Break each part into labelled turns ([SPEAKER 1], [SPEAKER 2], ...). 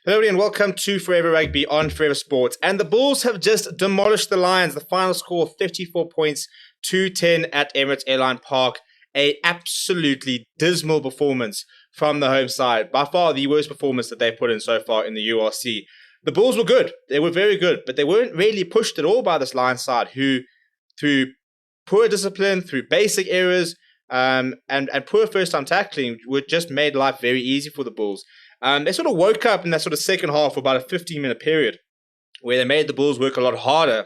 [SPEAKER 1] Hello and welcome to Forever Rugby on Forever Sports. And the Bulls have just demolished the Lions. The final score 34 points to 10 at Emirates Airline Park. A absolutely dismal performance from the home side. By far the worst performance that they put in so far in the URC. The Bulls were good. They were very good, but they weren't really pushed at all by this Lions side who, through poor discipline, through basic errors, and poor first-time tackling, would just made life very easy for the Bulls. They sort of woke up in that sort of second half for about a 15-minute period where they made the Bulls work a lot harder.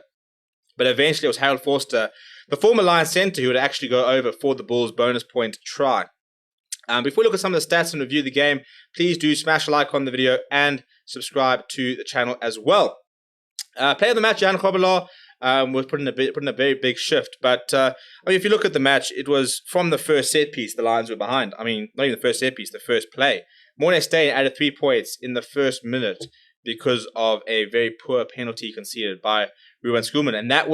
[SPEAKER 1] But eventually it was Harold Forster, the former Lions centre, who would actually go over for the Bulls' bonus point try. Before we look at some of the stats and review the game, please do smash a like on the video and subscribe to the channel as well. Player of the match, Jan Kobela, was put in a very big shift. But if you look at the match, it was from the first set piece the Lions were behind. I mean, not even the first set piece, the first play. Mornay Steyn added 3 points in the first minute because of a very poor penalty conceded by Ruben Schoolman. And that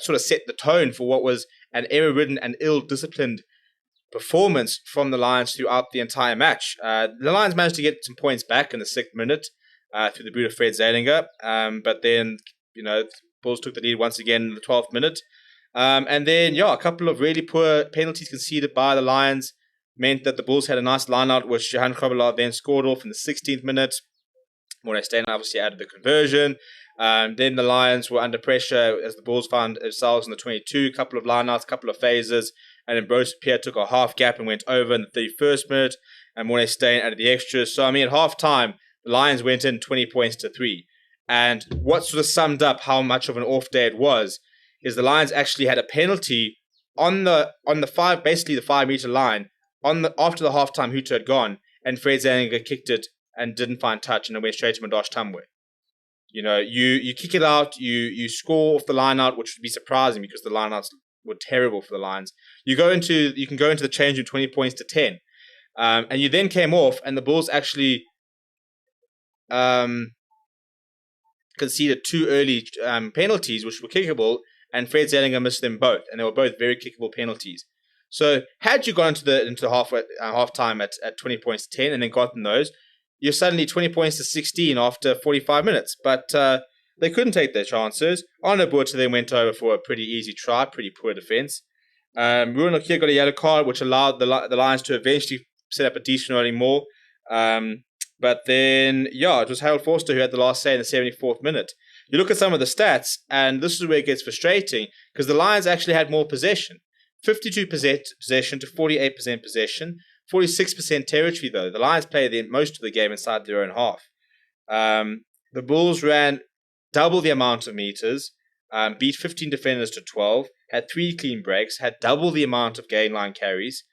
[SPEAKER 1] sort of set the tone for what was an error-ridden and ill-disciplined performance from the Lions throughout the entire match. The Lions managed to get some points back in the 6th minute through the boot of Fred Zalinger. But then, the Bulls took the lead once again in the 12th minute. And then, a couple of really poor penalties conceded by the Lions meant that the Bulls had a nice line-out, which Johan Kobela then scored off in the 16th minute. Mornay Steyn obviously added the conversion. Then the Lions were under pressure as the Bulls found themselves in the 22, a couple of line-outs, a couple of phases, and then Bruce Pierre took a half gap and went over in the 31st minute, and Mornay Steyn added the extras. So, at half-time, the Lions went in 20 points to 3. And what sort of summed up how much of an off day it was is the Lions actually had a penalty on the 5-meter line, after the halftime hooter had gone, and Fred Zalinger kicked it and didn't find touch, and it went straight to Madosh Tambwe. You kick it out, you score off the line out, which would be surprising because the line outs were terrible for the Lions. You can go into the change room 20 points to 10, and you then came off, and the Bulls actually conceded 2 early penalties, which were kickable, and Fred Zalinger missed them both, and they were both very kickable penalties. So, had you gone into half-time at 20 points to 10 and then gotten those, you're suddenly 20 points to 16 after 45 minutes. But they couldn't take their chances. Arno Buerta then went over for a pretty easy try, pretty poor defense. Ruben Okia got a yellow card, which allowed the Lions to eventually set up a decent early more. But then, it was Harold Forster who had the last say in the 74th minute. You look at some of the stats, and this is where it gets frustrating, because the Lions actually had more possession. 52% possession to 48% possession, 46% territory though. The Lions played most of the game inside their own half. The Bulls ran double the amount of meters, beat 15 defenders to 12, had 3 clean breaks, had double the amount of gain line carries,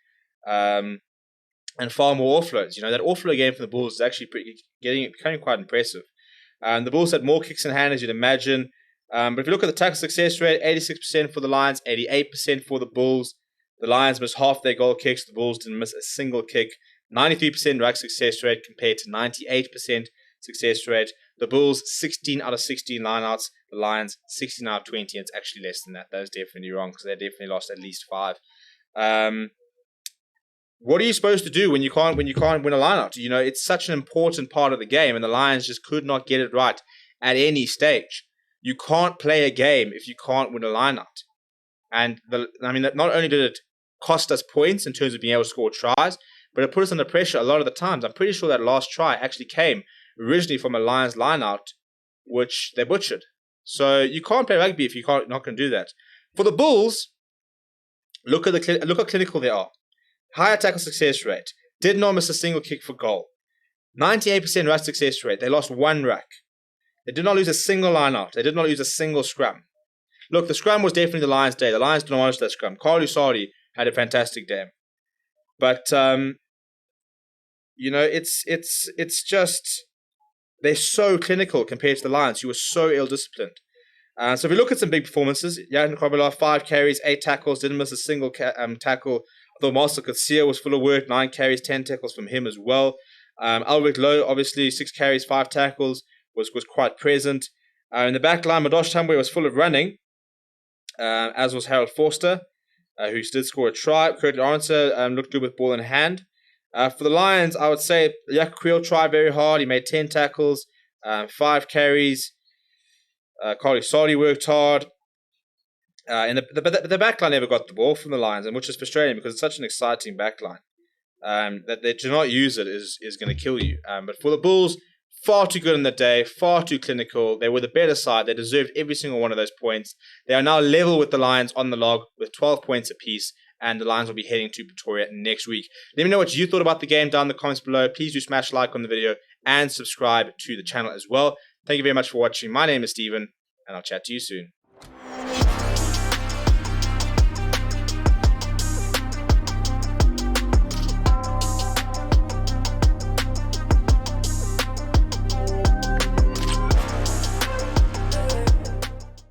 [SPEAKER 1] and far more offloads. That offload game for the Bulls is actually becoming quite impressive. The Bulls had more kicks in hand, as you'd imagine. But if you look at the tackle success rate, 86% for the Lions, 88% for the Bulls. The Lions missed half their goal kicks. The Bulls didn't miss a single kick. 93% ruck success rate compared to 98% success rate. The Bulls, 16 out of 16 lineouts. The Lions, 16 out of 20. And it's actually less than that. That was definitely wrong because they definitely lost at least 5. What are you supposed to do when you can't win a lineout? It's such an important part of the game, and the Lions just could not get it right at any stage. You can't play a game if you can't win a lineout. And not only did it cost us points in terms of being able to score tries, but it put us under pressure a lot of the times. I'm pretty sure that last try actually came originally from a Lions lineout, which they butchered. So you can't play rugby if you're not going to do that. For the Bulls, look how clinical they are. Higher tackle success rate. Did not miss a single kick for goal. 98% ruck success rate. They lost 1 ruck. They did not lose a single line-out. They did not lose a single scrum. Look, the scrum was definitely the Lions' day. The Lions demolished that scrum. Carl Lusardi had a fantastic day. But, it's just, they're so clinical compared to the Lions, who were so ill-disciplined. So if we look at some big performances, Jan Kobela, 5 carries, 8 tackles, didn't miss a single tackle. Although Marcel Coetzee was full of work, 9 carries, 10 tackles from him as well. Alric Lowe, obviously, 6 carries, 5 tackles, was quite present. In the back line, Madosh Tambwe was full of running, as was Harold Forster, who did score a try. Kurt Lawrence looked good with ball in hand. For the Lions, I would say Jack Creel tried very hard. He made 10 tackles, 5 carries. Carly Sadi worked hard. And the backline never got the ball from the Lions, and which is frustrating because it's such an exciting backline. That they do not use it is going to kill you. But for the Bulls, far too good in the day, far too clinical. They were the better side. They deserved every single one of those points. They are now level with the Lions on the log with 12 points apiece, and the Lions will be heading to Pretoria next week. Let me know what you thought about the game down in the comments below. Please do smash like on the video and subscribe to the channel as well. Thank you very much for watching. My name is Steven, and I'll chat to you soon.